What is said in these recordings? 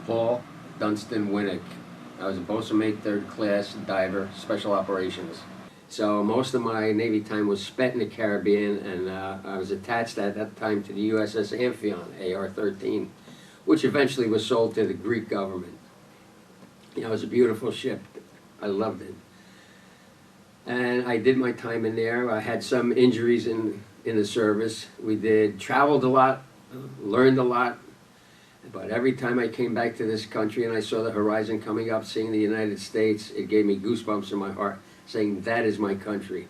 Paul Dunstan Wnek. I was a bosun mate, third class diver, special operations. So most of my Navy time was spent in the Caribbean, and I was attached at that time to the USS Amphion, AR-13, which eventually was sold to the Greek government. You know, it was a beautiful ship. I loved it. And I did my time in there. I had some injuries in the service. We traveled a lot, learned a lot. But every time I came back to this country and I saw the horizon coming up, seeing the United States, it gave me goosebumps in my heart, saying that is my country.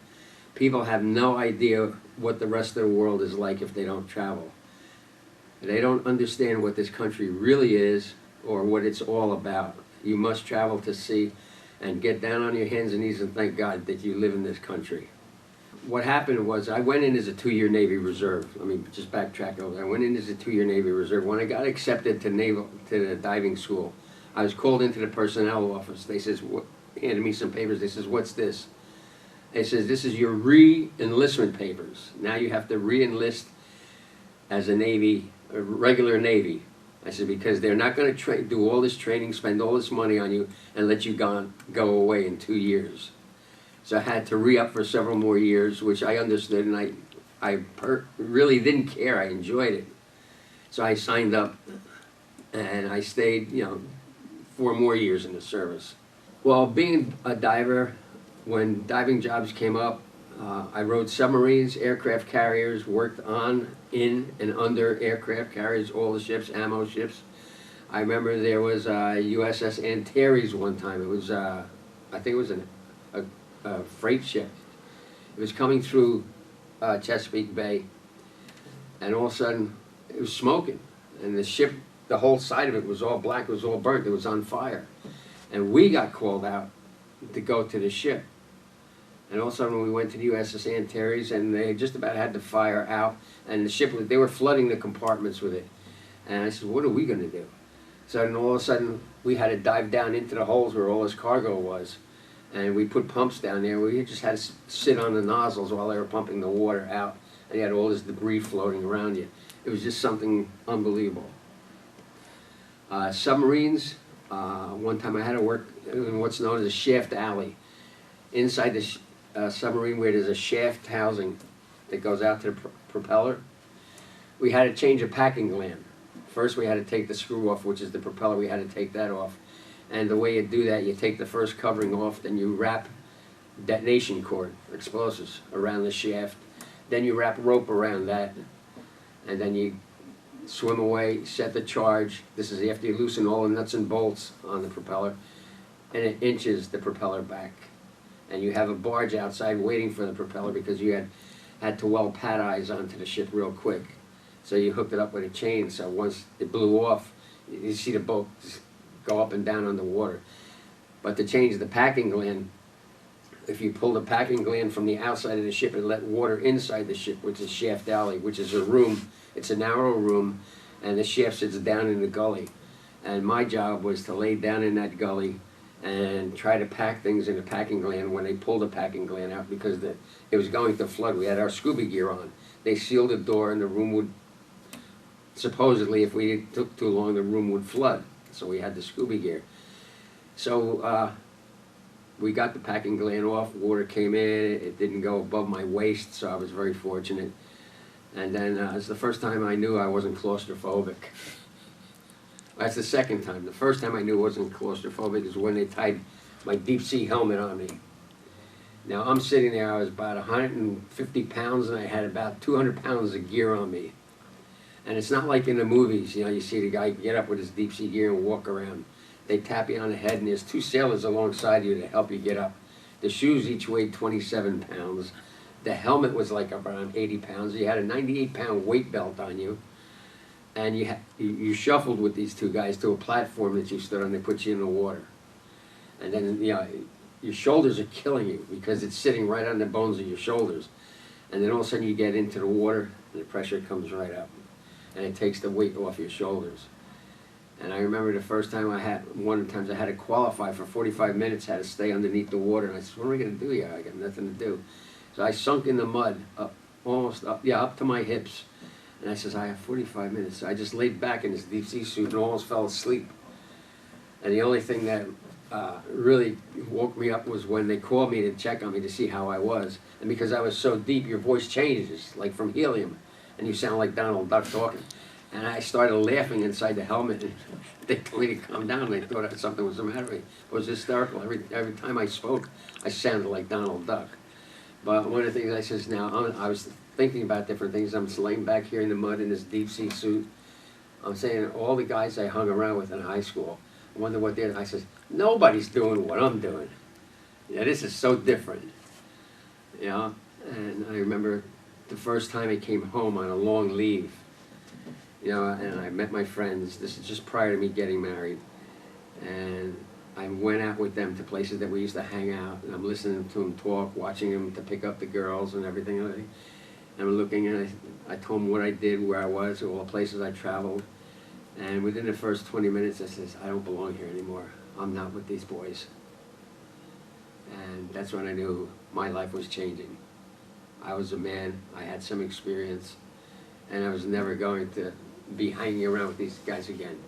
People have no idea what the rest of the world is like if they don't travel. They don't understand what this country really is or what it's all about. You must travel to see and get down on your hands and knees and thank God that you live in this country. What happened was I went in as a 2-year Navy Reserve. Let me just backtrack over. I went in as a 2-year Navy Reserve. When I got accepted to the diving school, I was called into the personnel office. They says, handed me some papers. They says, "What's this?" They says, "This is your re-enlistment papers. Now you have to re-enlist as a regular Navy." I said, because they're not going to do all this training, spend all this money on you, and let you go away in 2 years. So I had to re-up for several more years, which I understood, and I really didn't care. I enjoyed it. So I signed up, and I stayed, 4 more years in the service. Well, being a diver, when diving jobs came up, I rode submarines, aircraft carriers, worked on, in, and under aircraft carriers, all the ships, ammo ships. I remember there was USS Antares one time. It was, I think it was a freight ship. It was coming through Chesapeake Bay, and all of a sudden it was smoking, and the ship, the whole side of it was all black, it was all burnt, it was on fire. And we got called out to go to the ship. And all of a sudden we went to the USS Antares, and they just about had the fire out, and the ship, they were flooding the compartments with it. And I said, what are we going to do? So then all of a sudden we had to dive down into the holes where all this cargo was. And we put pumps down there. We just had to sit on the nozzles while they were pumping the water out. And you had all this debris floating around you. It was just something unbelievable. Submarines, one time I had to work in what's known as a shaft alley. Inside the submarine, where there's a shaft housing that goes out to the propeller, we had to change a packing gland. First we had to take the screw off, which is the propeller. We had to take that off. And the way you do that, you take the first covering off, then you wrap detonation cord, explosives, around the shaft. Then you wrap rope around that, and then you swim away, set the charge. This is after you loosen all the nuts and bolts on the propeller, and it inches the propeller back. And you have a barge outside waiting for the propeller because you had to weld pad eyes onto the ship real quick. So you hooked it up with a chain, so once it blew off, you see the boat just go up and down underwater. But to change the packing gland, if you pull the packing gland from the outside of the ship and let water inside the ship, which is shaft alley, which is a room, it's a narrow room, and the shaft sits down in the gully. And my job was to lay down in that gully and try to pack things in the packing gland when they pulled the packing gland out, because it was going to flood. We had our scuba gear on. They sealed the door, and the room would, supposedly, if we took too long, the room would flood. So we had the scuba gear. So we got the packing gland off, water came in, it didn't go above my waist, so I was very fortunate. And then it's the first time I knew I wasn't claustrophobic. That's the second time. The first time I knew I wasn't claustrophobic is when they tied my deep sea helmet on me. Now I'm sitting there, I was about 150 pounds, and I had about 200 pounds of gear on me. And it's not like in the movies, you see the guy get up with his deep sea gear and walk around. They tap you on the head, and there's 2 sailors alongside you to help you get up. The shoes each weighed 27 pounds. The helmet was like around 80 pounds. You had a 98-pound weight belt on you. And you shuffled with these 2 guys to a platform that you stood on. They put you in the water. And then, your shoulders are killing you because it's sitting right on the bones of your shoulders. And then all of a sudden you get into the water, and the pressure comes right up. And it takes the weight off your shoulders. And I remember the first time one of the times I had to qualify for 45 minutes, had to stay underneath the water. And I said, what am I going to do here? I got nothing to do. So I sunk in the mud, up to my hips. And I says, I have 45 minutes. So I just laid back in this deep sea suit and almost fell asleep. And the only thing that really woke me up was when they called me to check on me to see how I was. And because I was so deep, your voice changes, like from helium, and you sound like Donald Duck talking. And I started laughing inside the helmet, and they told me to calm down. They thought something was the matter with me. It was hysterical. Every time I spoke, I sounded like Donald Duck. But one of the things I says now, I was thinking about different things. I'm laying back here in the mud in this deep sea suit. I'm saying all the guys I hung around with in high school, I wonder what they're. I says, nobody's doing what I'm doing. Yeah, this is so different. You know, and I remember the first time I came home on a long leave. You know, and I met my friends. This is just prior to me getting married, and I went out with them to places that we used to hang out, and I'm listening to them talk, watching them to pick up the girls and everything. And I'm looking, and I told them what I did, where I was, all the places I traveled. And within the first 20 minutes, I says, I don't belong here anymore. I'm not with these boys. And that's when I knew my life was changing. I was a man, I had some experience, and I was never going to be hanging around with these guys again.